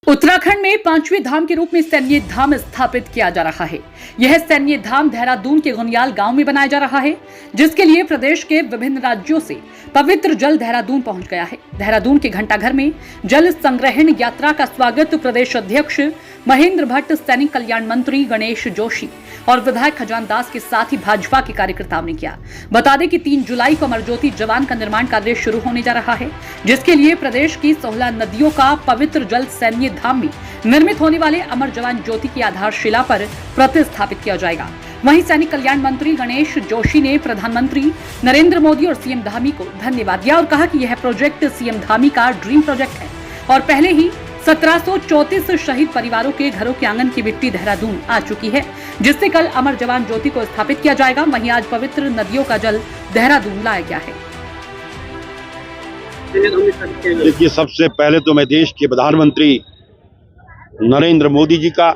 उत्तराखंड में पांचवें धाम के रूप में सैन्य धाम स्थापित किया जा रहा है। यह सैन्य धाम देहरादून के गुनियाल गांव में बनाया जा रहा है, जिसके लिए प्रदेश के विभिन्न राज्यों से पवित्र जल देहरादून पहुंच गया है। देहरादून के घंटाघर में जल संग्रहण यात्रा का स्वागत प्रदेश अध्यक्ष महेंद्र भट्ट, सैनिक कल्याण मंत्री गणेश जोशी और विधायक खजान दास के साथ ही भाजपा के कार्यकर्ताओं ने किया। बता दें कि 3 जुलाई को अमर ज्योति जवान का निर्माण कार्य शुरू होने जा रहा है, जिसके लिए प्रदेश की 16 नदियों का पवित्र जल सैन्य धाम में निर्मित होने वाले अमर जवान ज्योति की आधारशिला पर प्रतिस्थापित किया जाएगा। वहीं सैनिक कल्याण मंत्री गणेश जोशी ने प्रधानमंत्री नरेंद्र मोदी और सीएम धामी को धन्यवाद दिया और कहा कि यह प्रोजेक्ट सीएम धामी का ड्रीम प्रोजेक्ट है और पहले ही 1734 शहीद परिवारों के घरों के आंगन की मिट्टी देहरादून आ चुकी है, जिससे कल अमर जवान ज्योति को स्थापित किया जाएगा। वहीं आज पवित्र नदियों का जल देहरादून लाया गया है। देखिए, सबसे पहले तो मैं देश के प्रधानमंत्री नरेंद्र मोदी जी का,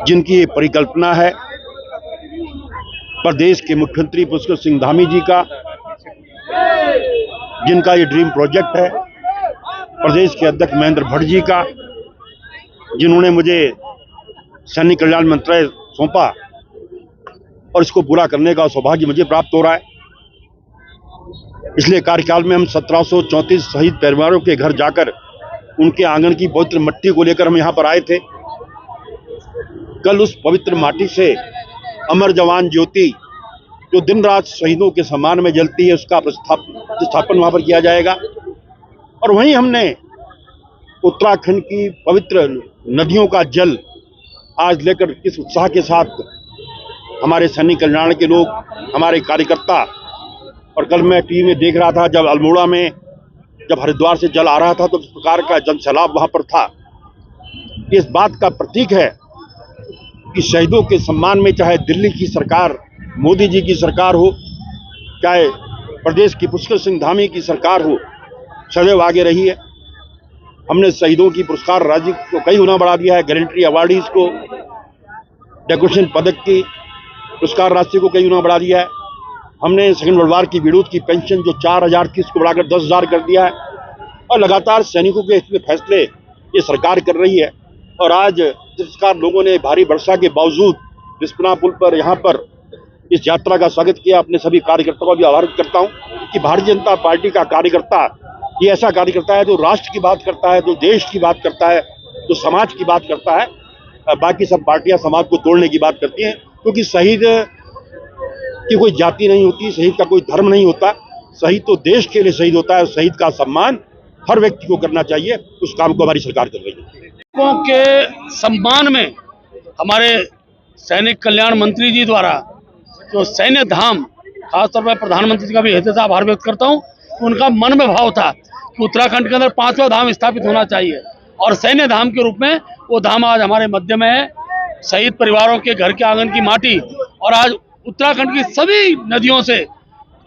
जिनकी ये परिकल्पना है, प्रदेश के मुख्यमंत्री पुष्कर सिंह धामी जी का, जिनका ये ड्रीम प्रोजेक्ट है, प्रदेश के अध्यक्ष महेंद्र भट्ट जी का, जिन्होंने मुझे सैनिक कल्याण मंत्रालय सौंपा और इसको पूरा करने का सौभाग्य मुझे प्राप्त हो रहा है। पिछले कार्यकाल में हम 1734 शहीद परिवारों के घर जाकर उनके आंगन की पवित्र मिट्टी को लेकर हम यहाँ पर आए थे। कल उस पवित्र माटी से अमर जवान ज्योति, जो दिन रात शहीदों के सम्मान में जलती है, उसका प्रतिस्थापन वहाँ पर किया जाएगा। और वहीं हमने उत्तराखंड की पवित्र नदियों का जल आज लेकर किस उत्साह के साथ हमारे सैनिक कल्याण के लोग, हमारे कार्यकर्ता, और कल मैं टीवी में देख रहा था जब अल्मोड़ा में जब हरिद्वार से जल आ रहा था तो इस प्रकार का जन सैलाब वहां पर था। इस बात का प्रतीक है कि शहीदों के सम्मान में चाहे दिल्ली की सरकार, मोदी जी की सरकार हो, चाहे प्रदेश की पुष्कर सिंह धामी की सरकार हो, सदैव आगे रही है। हमने शहीदों की पुरस्कार राशि को कई गुना बढ़ा दिया है। गारंटी अवार्डीज को डेकोरेशन पदक की पुरस्कार राशि को कई गुना बढ़ा दिया है। हमने सेकंड वर्ल्ड वॉर की विडोज की पेंशन जो 4,000 थी उसको बढ़ाकर 10,000 कर दिया है। और लगातार सैनिकों के इसमें फैसले ये सरकार कर रही है। और आज जिस प्रकार लोगों ने भारी वर्षा के बावजूद रिस्पना पुल पर यहाँ पर इस यात्रा का स्वागत किया, अपने सभी कार्यकर्ताओं का भी आभार करता हूँ कि भारतीय जनता पार्टी का कार्यकर्ता ये ऐसा कार्यकर्ता है जो राष्ट्र की बात करता है, जो देश की बात करता है, जो समाज की बात करता है। बाकी सब पार्टियां समाज को तोड़ने की बात करती हैं, क्योंकि शहीद की कोई जाति नहीं होती, शहीद का कोई धर्म नहीं होता। शहीद तो देश के लिए शहीद होता है। शहीद का सम्मान हर व्यक्ति को करना चाहिए। उस काम को हमारी सरकार कर रही है। सैनिकों के सम्मान में हमारे सैनिक कल्याण मंत्री जी द्वारा जो सैन्य धाम, खासतौर पर प्रधानमंत्री जी का भी हृदय से आभार व्यक्त करता हूँ। उनका मन में भाव था कि उत्तराखंड के अंदर 5वां धाम स्थापित होना चाहिए और सैन्य धाम के रूप में वो धाम आज हमारे मध्य में है। शहीद परिवारों के घर के आंगन की माटी और आज उत्तराखंड की सभी नदियों से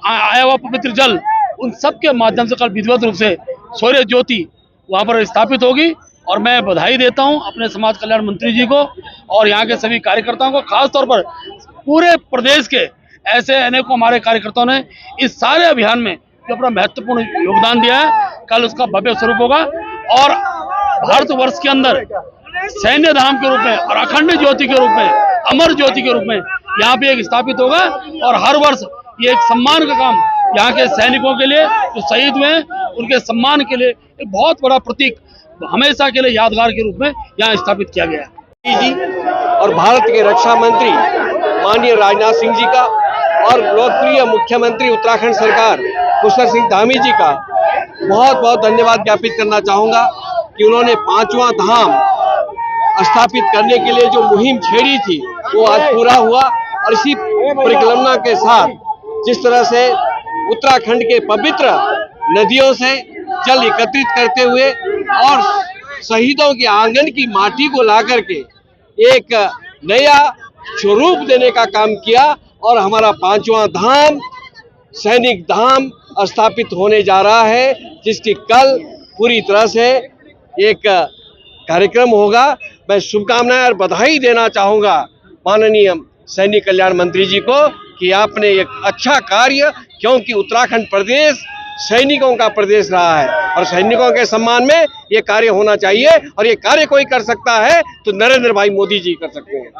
आया हुआ पवित्र जल, उन सब के माध्यम से कल विधिवत रूप से सूर्य ज्योति वहाँ पर स्थापित होगी। और मैं बधाई देता हूँ अपने समाज कल्याण मंत्री जी को और यहाँ के सभी कार्यकर्ताओं को, खासतौर पर पूरे प्रदेश के ऐसे अनेकों हमारे कार्यकर्ताओं ने इस सारे अभियान में जो अपना महत्वपूर्ण योगदान दिया है। कल उसका भव्य स्वरूप होगा और भारतवर्ष के अंदर सैन्य धाम के रूप में और अखंड ज्योति के रूप में, अमर ज्योति के रूप में यहाँ पे एक स्थापित होगा। और हर वर्ष ये एक सम्मान का काम यहाँ के सैनिकों के लिए जो शहीद हुए हैं, उनके सम्मान के लिए एक बहुत बड़ा प्रतीक, हमेशा के लिए यादगार के रूप में यहाँ स्थापित किया गया है। जी और भारत के रक्षा मंत्री माननीय राजनाथ सिंह जी का और लोकप्रिय मुख्यमंत्री उत्तराखंड सरकार पुष्कर सिंह धामी जी का बहुत बहुत धन्यवाद ज्ञापित करना चाहूँगा कि उन्होंने 5वां धाम स्थापित करने के लिए जो मुहिम छेड़ी थी वो आज पूरा हुआ। और इसी परिकल्पना के साथ जिस तरह से उत्तराखंड के पवित्र नदियों से जल एकत्रित करते हुए और शहीदों के आंगन की माटी को ला करके एक नया स्वरूप देने का काम किया और हमारा 5वां धाम सैनिक धाम स्थापित होने जा रहा है, जिसकी कल पूरी तरह से एक कार्यक्रम होगा। मैं शुभकामनाएं और बधाई देना चाहूँगा माननीय सैनिक कल्याण मंत्री जी को कि आपने एक अच्छा कार्य, क्योंकि उत्तराखंड प्रदेश सैनिकों का प्रदेश रहा है और सैनिकों के सम्मान में ये कार्य होना चाहिए और ये कार्य कोई कर सकता है तो नरेंद्र भाई मोदी जी कर सकते हैं।